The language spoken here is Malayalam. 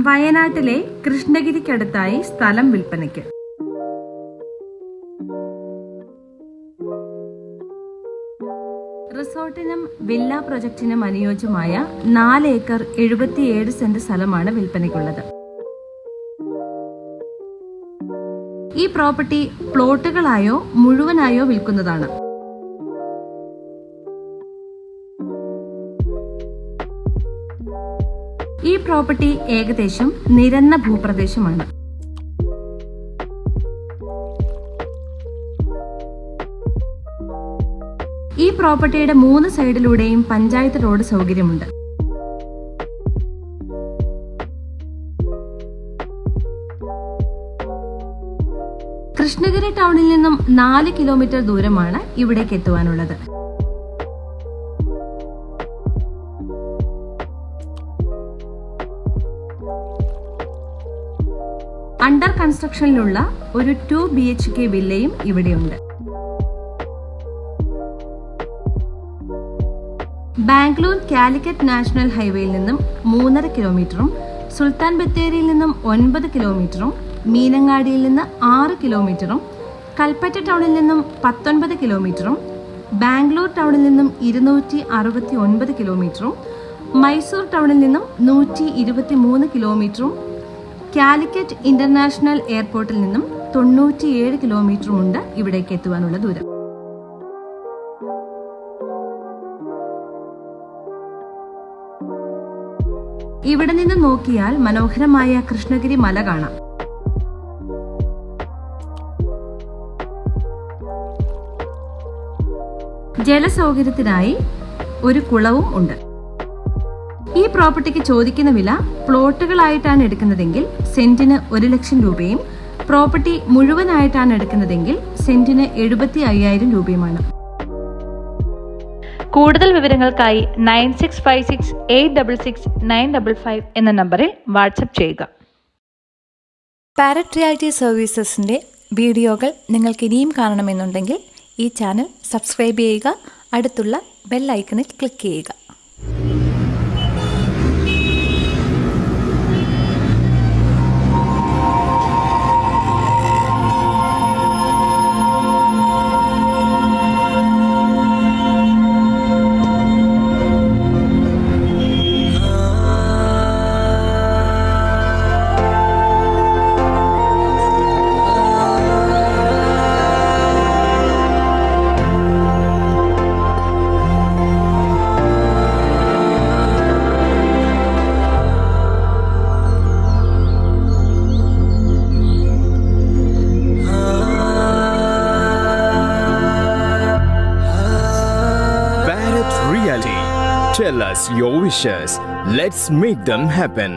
വയനാട്ടിലെ കൃഷ്ണഗിരിക്കടുത്തായി സ്ഥലം വിൽപ്പനയ്ക്ക്. റിസോർട്ടിനും വില്ല പ്രൊജക്ടിനും അനുയോജ്യമായ 4 ഏക്കർ 77 സെന്റ് സ്ഥലമാണ് വിൽപ്പനയ്ക്കുള്ളത്. ഈ പ്രോപ്പർട്ടി പ്ലോട്ടുകളായോ മുഴുവനായോ വിൽക്കുന്നതാണ്. ഈ പ്രോപ്പർട്ടി ഏകദേശം നിരന്ന ഭൂപ്രദേശമാണ്. ഈ പ്രോപ്പർട്ടിയുടെ 3 സൈഡിലൂടെയും പഞ്ചായത്ത് റോഡ് സൗകര്യമുണ്ട്. കൃഷ്ണഗിരി ടൗണിൽ നിന്നും 4 കിലോമീറ്റർ ദൂരമാണ് ഇവിടേക്ക് എത്തുവാനുള്ളത്. അണ്ടർ കൺസ്ട്രക്ഷനിലുള്ള ഒരു 2 BHK വില്ലയും ഇവിടെയുണ്ട്. ബാംഗ്ലൂർ കാലിക്കറ്റ് നാഷണൽ ഹൈവേയിൽ നിന്നും 3.5 കിലോമീറ്ററും സുൽത്താൻ ബത്തേരിയിൽ നിന്നും 9 കിലോമീറ്ററും മീനങ്ങാടിയിൽ നിന്ന് 6 കിലോമീറ്ററും കൽപ്പറ്റ ടൗണിൽ നിന്നും 19 കിലോമീറ്ററും ബാംഗ്ലൂർ ടൗണിൽ നിന്നും 269 കിലോമീറ്ററും മൈസൂർ ടൗണിൽ നിന്നും 123 കിലോമീറ്ററും കാലിക്കറ്റ് ഇന്റർനാഷണൽ എയർപോർട്ടിൽ നിന്നും 97 കിലോമീറ്ററുമുണ്ട് ഇവിടേക്ക് എത്തുവാനുള്ള ദൂരം. ഇവിടെ നിന്ന് നോക്കിയാൽ മനോഹരമായ കൃഷ്ണഗിരി മല കാണാം. ജലസൗകര്യത്തിനായി ഒരു കുളവും ഉണ്ട്. ഈ പ്രോപ്പർട്ടിക്ക് ചോദിക്കുന്ന വില പ്ലോട്ടുകളായിട്ടാണ് എടുക്കുന്നതെങ്കിൽ സെന്റിന് 1 ലക്ഷം രൂപയും പ്രോപ്പർട്ടി മുഴുവനായിട്ടാണ് എടുക്കുന്നതെങ്കിൽ സെന്റിന് 75,000 രൂപയുമാണ്. കൂടുതൽ വിവരങ്ങൾക്കായി 9656866955 എന്ന നമ്പറിൽ വാട്സപ്പ് ചെയ്യുക. പാരറ്റ് റിയാലിറ്റി സർവീസസിൻ്റെ വീഡിയോകൾ നിങ്ങൾക്ക് ഇനിയും കാണണമെന്നുണ്ടെങ്കിൽ ഈ ചാനൽ സബ്സ്ക്രൈബ് ചെയ്യുക, അടുത്തുള്ള ബെൽ ഐക്കണിൽ ക്ലിക്ക് ചെയ്യുക. Tell us your wishes. Let's make them happen.